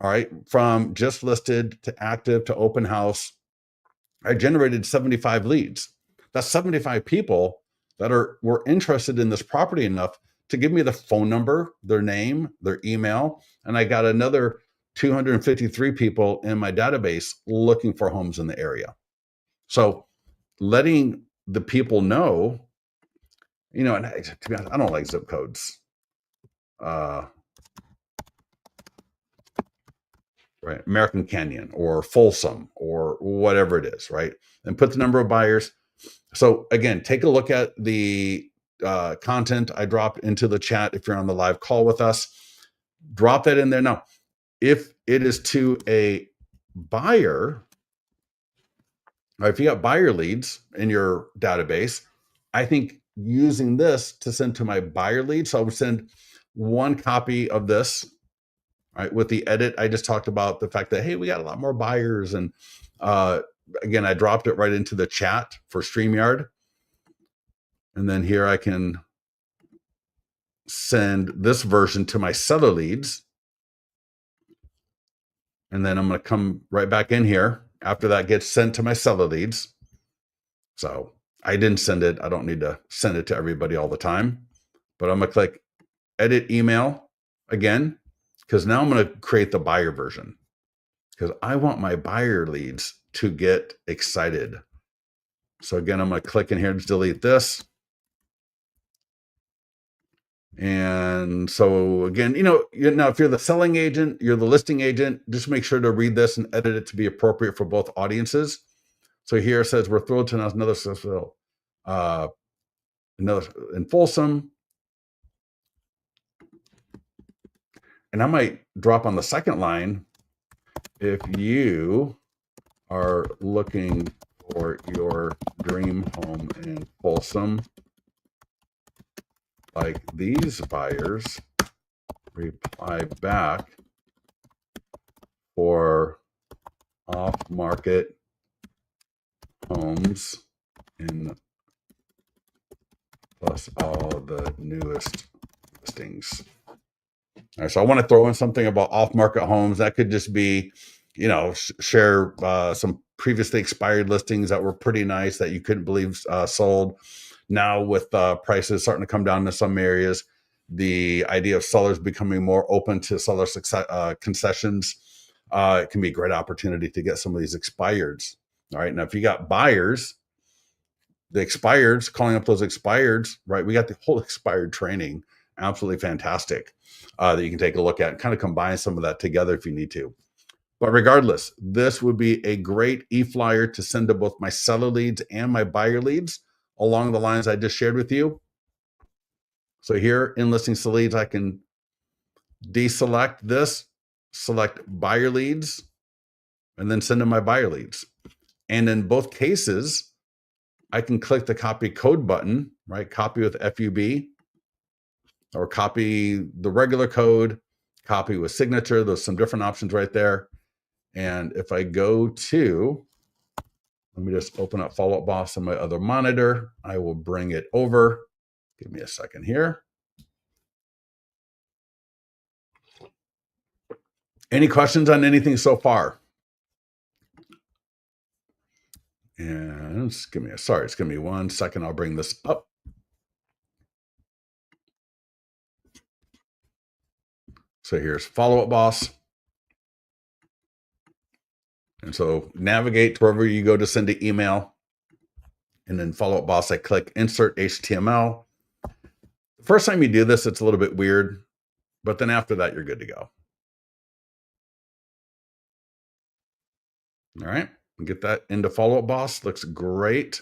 all right, from just listed to active to open house, I generated 75 leads. That's 75 people that were interested in this property enough to give me the phone number, their name, their email, and I got another 253 people in my database looking for homes in the area. So letting the people know, you know, and to be honest, I don't like zip codes. Right, American Canyon or Folsom or whatever it is, right? And put the number of buyers. So again, take a look at the content I dropped into the chat. If you're on the live call with us, drop that in there. Now, if it is to a buyer, or if you got buyer leads in your database, I think using this to send to my buyer leads. So I would send one copy of this, right, with the edit. I just talked about the fact that, hey, we got a lot more buyers. And again, I dropped it right into the chat for StreamYard. And then here I can send this version to my seller leads. And then I'm going to come right back in here after that gets sent to my seller leads. So I didn't send it. I don't need to send it to everybody all the time, but I'm going to click edit email again, because now I'm going to create the buyer version, because I want my buyer leads to get excited. So again, I'm going to click in here to delete this. And so again, now if you're the selling agent, you're the listing agent, just make sure to read this and edit it to be appropriate for both audiences. So here it says, we're thrilled to announce another successful, another in Folsom. And I might drop on the second line, if you are looking for your dream home in Folsom, like these buyers, reply back for off-market homes in plus all the newest listings. All right, so I want to throw in something about off-market homes. That could just be, share some previously expired listings that were pretty nice that you couldn't believe sold. Now with prices starting to come down in some areas, the idea of sellers becoming more open to seller concessions, it can be a great opportunity to get some of these expireds. All right, now if you got buyers, the expireds, calling up those expireds, right? We got the whole expired training, absolutely fantastic, that you can take a look at and kind of combine some of that together if you need to. But regardless, this would be a great e-flyer to send to both my seller leads and my buyer leads along the lines I just shared with you. So here in listings to leads, I can deselect this, select buyer leads, and then send them my buyer leads. And in both cases, I can click the copy code button, right? Copy with FUB, or copy the regular code, copy with signature. There's some different options right there. And if I go to, let me just open up Follow Up Boss on my other monitor. I will bring it over. Give me a second here. Any questions on anything so far? And just give me me 1 second. I'll bring this up. So here's Follow Up Boss. And so navigate to wherever you go to send an email. And then Follow Up Boss, I click Insert HTML. The first time you do this, it's a little bit weird, but then after that, you're good to go. All right, get that into Follow Up Boss. Looks great.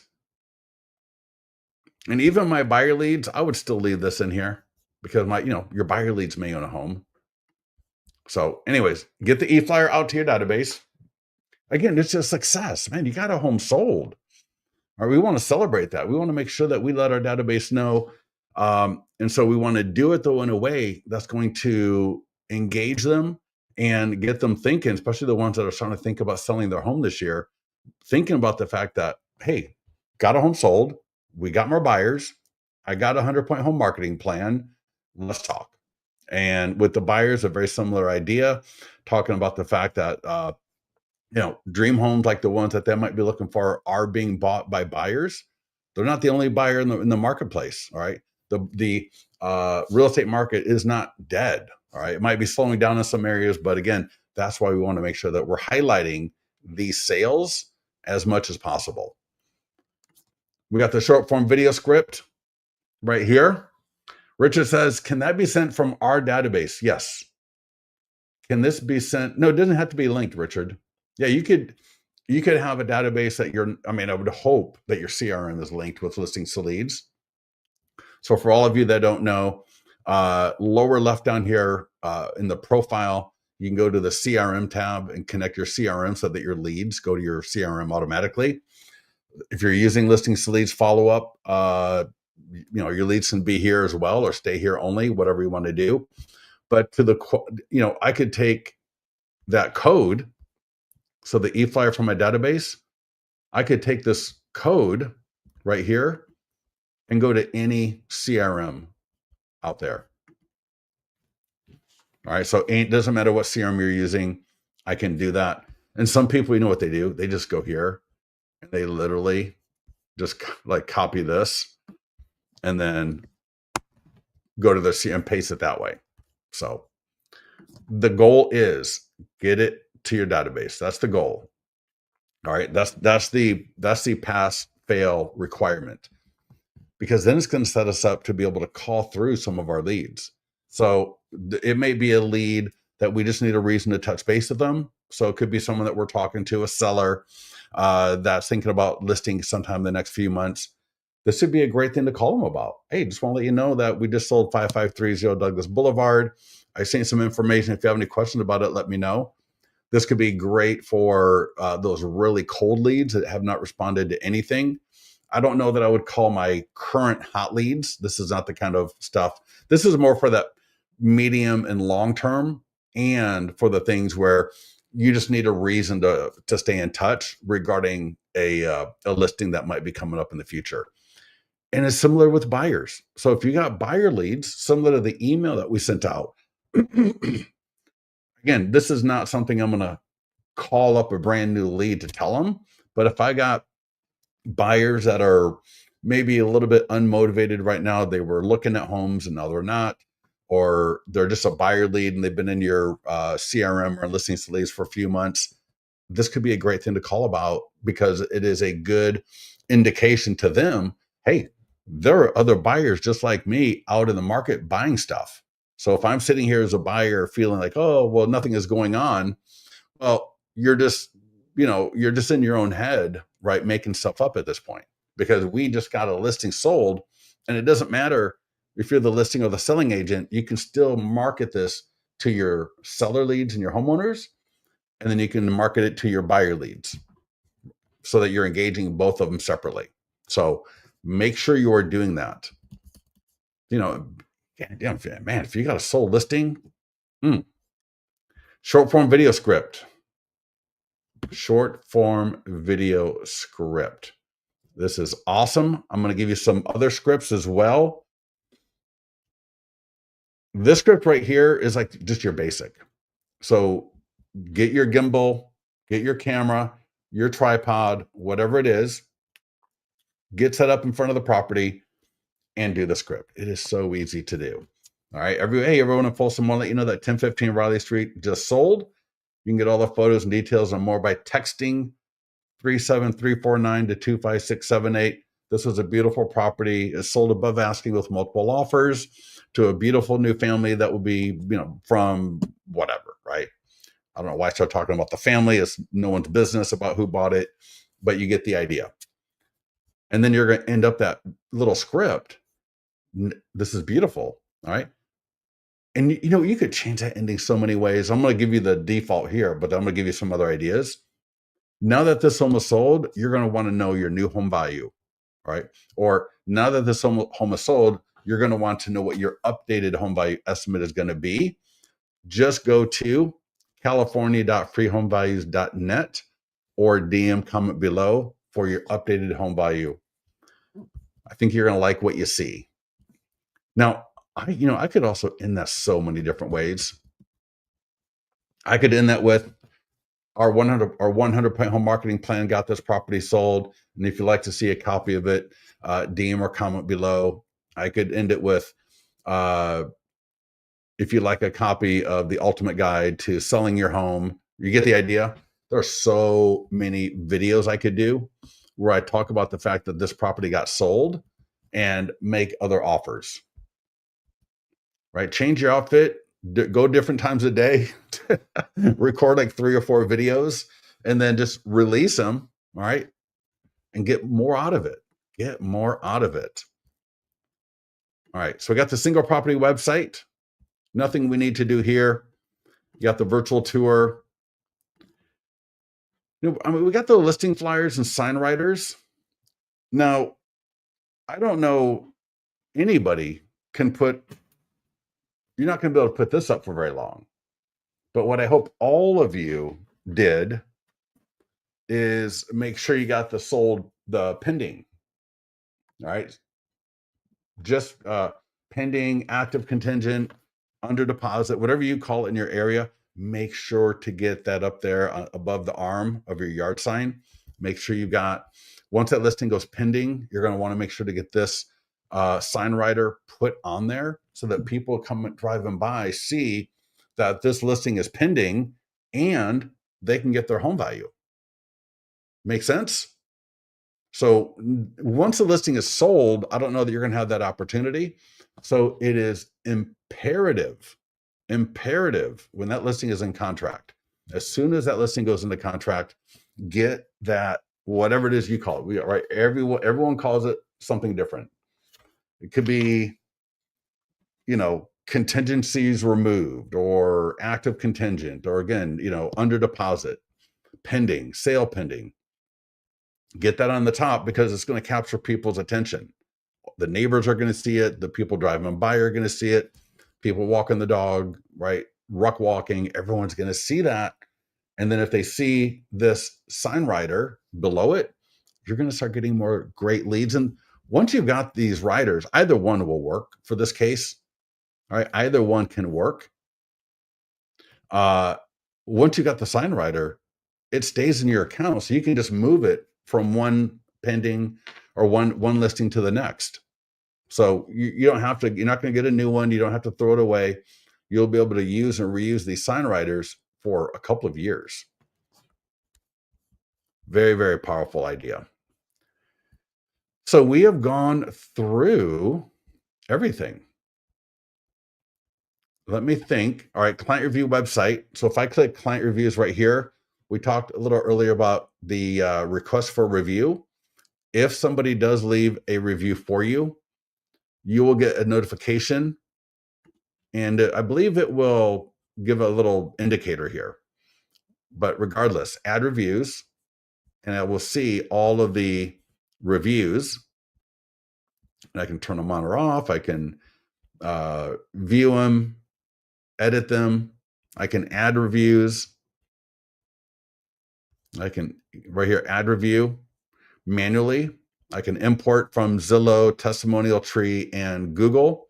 And even my buyer leads, I would still leave this in here because your buyer leads may own a home. So anyways, get the e-flyer out to your database. Again, it's a success, man. You got a home sold. All right, we want to celebrate that. We want to make sure that we let our database know. And so we want to do it though in a way that's going to engage them and get them thinking, especially the ones that are starting to think about selling their home this year, thinking about the fact that, hey, got a home sold. We got more buyers. I got a 100-point home marketing plan. Let's talk. And with the buyers, a very similar idea, talking about the fact that, dream homes like the ones that they might be looking for are being bought by buyers. They're not the only buyer in the marketplace. All right. The real estate market is not dead. All right. It might be slowing down in some areas, but again, that's why we want to make sure that we're highlighting these sales as much as possible. We got the short form video script right here. Richard says, can that be sent from our database? Yes. Can this be sent? No, it doesn't have to be linked, Richard. Yeah, you could have a database that I would hope that your CRM is linked with listings to leads. So for all of you that don't know, lower left down here in the profile, you can go to the CRM tab and connect your CRM so that your leads go to your CRM automatically. If you're using listings to leads follow up, your leads can be here as well or stay here only, whatever you want to do. But I could take that code. So the e-flyer from my database, I could take this code right here and go to any CRM out there. All right, so it doesn't matter what CRM you're using, I can do that. And some people, you know what they do? They just go here and they literally just like copy this and then go to the and paste it that way. So the goal is get it to your database. That's the goal. All right. That's the pass fail requirement, because then it's going to set us up to be able to call through some of our leads. So it may be a lead that we just need a reason to touch base with them. So it could be someone that we're talking to, a seller that's thinking about listing sometime in the next few months. This would be a great thing to call them about. Hey, just want to let you know that we just sold 5530 Douglas Boulevard. I sent some information. If you have any questions about it, let me know. This could be great for those really cold leads that have not responded to anything. I don't know that I would call my current hot leads. This is not the kind of stuff. This is more for that medium and long term, and for the things where you just need a reason to stay in touch regarding a listing that might be coming up in the future. And it's similar with buyers. So if you got buyer leads, similar to the email that we sent out, again, this is not something I'm going to call up a brand new lead to tell them. But if I got buyers that are maybe a little bit unmotivated right now, they were looking at homes and now they're not, or they're just a buyer lead and they've been in your CRM or listing leads for a few months, this could be a great thing to call about, because it is a good indication to them, hey, there are other buyers just like me out in the market buying stuff. So if I'm sitting here as a buyer feeling like, oh, well, nothing is going on, well, you're just in your own head, right? Making stuff up at this point, because we just got a listing sold, and it doesn't matter if you're the listing or the selling agent, you can still market this to your seller leads and your homeowners, and then you can market it to your buyer leads so that you're engaging both of them separately. So make sure you are doing that. Man, if you got a sold listing, short form video script. This is awesome. I'm going to give you some other scripts as well. This script right here is like just your basic. So get your gimbal, get your camera, your tripod, whatever it is, get set up in front of the property and do the script. It is so easy to do. All right. Everyone in Folsom, want to let you know that 1015 Riley Street just sold. You can get all the photos and details and more by texting 37349 to 25678. This was a beautiful property. It's sold above asking with multiple offers to a beautiful new family that will be, from whatever, right? I don't know why I started talking about the family. It's no one's business about who bought it, but you get the idea. And then you're going to end up that little script. This is beautiful, all right? And you could change that ending so many ways. I'm going to give you the default here, but I'm going to give you some other ideas. Now that this home is sold, you're going to want to know your new home value, right? Or now that this home is sold, you're going to want to know what your updated home value estimate is going to be. Just go to california.freehomevalues.net or DM comment below for your updated home value. I think you're going to like what you see. Now, I could also end that so many different ways. I could end that with our 100-point home marketing plan got this property sold. And if you'd like to see a copy of it, DM or comment below. I could end it with, if you'd like a copy of the ultimate guide to selling your home. You get the idea? There are so many videos I could do where I talk about the fact that this property got sold and make other offers. Right? Change your outfit, go different times a day, record like 3 or 4 videos, and then just release them. All right. And get more out of it. All right. So we got the single property website. Nothing we need to do here. You got the virtual tour. We got the listing flyers and sign writers. Now, I don't know anybody you're not going to be able to put this up for very long. But what I hope all of you did is make sure you got the pending. All right. Just pending, active contingent, under deposit, whatever you call it in your area. make sure to get that up there above the arm of your yard sign. Make sure you've got, once that listing goes pending, you're going to want to make sure to get this sign writer put on there so that people driving by see that this listing is pending and they can get their home value. Make sense? So once the listing is sold, I don't know that you're going to have that opportunity. So it is imperative when that listing is in contract, as soon as that listing goes into contract, get that, whatever it is you call it, right? Everyone calls it something different. It could be, contingencies removed, or active contingent, or again, under deposit, pending, sale pending. Get that on the top because it's going to capture people's attention. The neighbors are going to see it. The people driving by are going to see it. People walking the dog, right? Ruck walking, everyone's going to see that. And then if they see this sign writer below it, you're going to start getting more great leads. And once you've got these writers, either one will work for this case. All right, either one can work. Once you got the sign writer, it stays in your account, so you can just move it from one pending or one listing to the next. So you don't have to, you're not going to get a new one. You don't have to throw it away. You'll be able to use and reuse these sign writers for a couple of years. Very, very powerful idea. So we have gone through everything. Let me think. All right, client review website. So if I click client reviews right here, we talked a little earlier about the request for review. If somebody does leave a review for you, you will get a notification. And I believe it will give a little indicator here. But regardless, add reviews, and I will see all of the reviews. And I can turn them on or off. I can view them, edit them. I can add reviews. I can, right here, add review manually. I can import from Zillow, Testimonial Tree, and Google.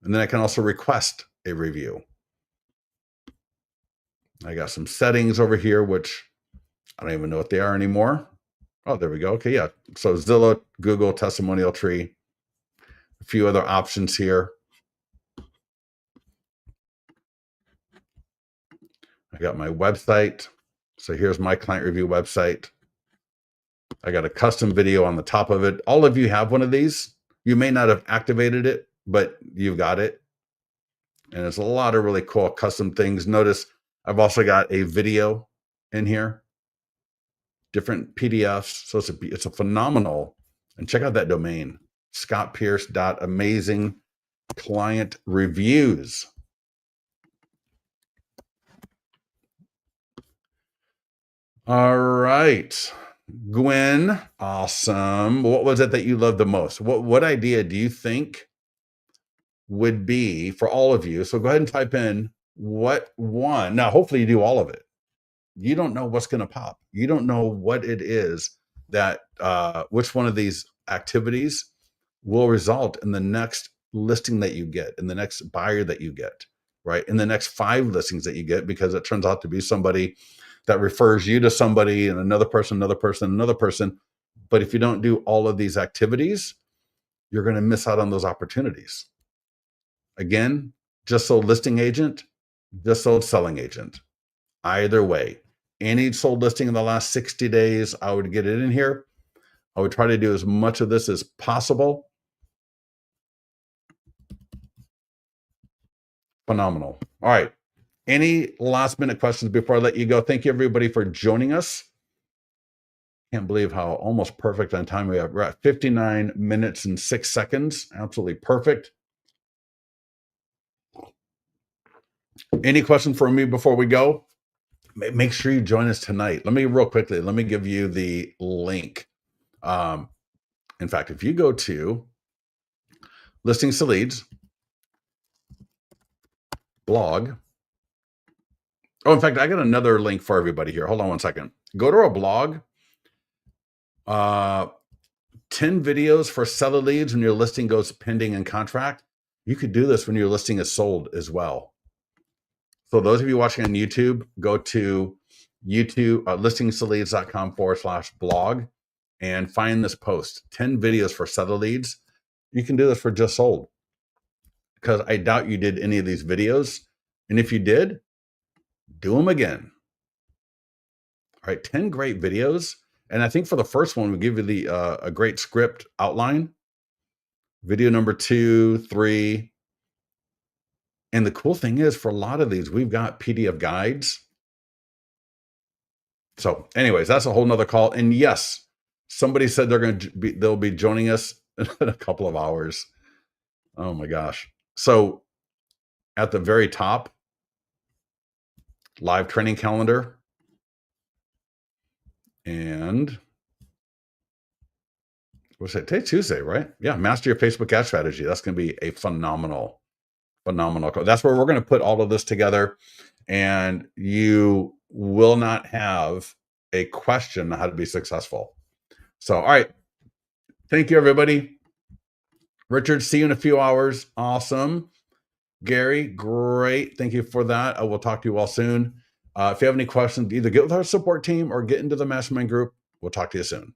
And then I can also request a review. I got some settings over here, which I don't even know what they are anymore. Oh, there we go. Okay, yeah. So Zillow, Google, Testimonial Tree, a few other options here. I got my website. So here's my client review website. I got a custom video on the top of it. All of you have one of these. You may not have activated it, but you've got it. And there's a lot of really cool custom things. Notice I've also got a video in here, different PDFs. So it's a phenomenal, and check out that domain, scottpierce.amazing client reviews. All right, Gwen, awesome. What was it that you loved the most? What idea do you think would be for all of you? So go ahead and type in what one. Now, hopefully you do all of it. You don't know what's going to pop. You don't know what it is that, which one of these activities will result in the next listing that you get, in the next buyer that you get, right? In the next 5 listings that you get, because it turns out to be somebody that refers you to somebody, and another person, another person, another person. But if you don't do all of these activities, you're going to miss out on those opportunities. Again, just sold listing agent, just sold selling agent. Either way, any sold listing in the last 60 days, I would get it in here. I would try to do as much of this as possible. Phenomenal. All right. Any last minute questions before I let you go? Thank you, everybody, for joining us. Can't believe how almost perfect on time we have. We're at 59 minutes and 6 seconds. Absolutely perfect. Any questions for me before we go? Make sure you join us tonight. Let me give you the link. In fact, if you go to Listings to Leads blog. Oh, in fact, I got another link for everybody here. Hold on one second. Go to our blog. 10 videos for seller leads when your listing goes pending in contract. You could do this when your listing is sold as well. So those of you watching on YouTube, go to YouTube, listingsleads.com/blog and find this post, 10 videos for seller leads. You can do this for just sold, because I doubt you did any of these videos. And if you did, do them again. All right, 10 great videos. And I think for the first one, we give you the a great script outline. Video number 2, 3. And the cool thing is, for a lot of these, we've got PDF guides. So anyways, that's a whole nother call. And yes, somebody said they'll be joining us in a couple of hours. Oh my gosh. So at the very top, live training calendar. And what's it? Today's Tuesday, right? Yeah, master your Facebook ad strategy. That's going to be a phenomenal call. That's where we're going to put all of this together, and you will not have a question on how to be successful. So, all right. Thank you, everybody. Richard, see you in a few hours. Awesome. Gary, great. Thank you for that. I will talk to you all soon. If you have any questions, either get with our support team or get into the mastermind group. We'll talk to you soon.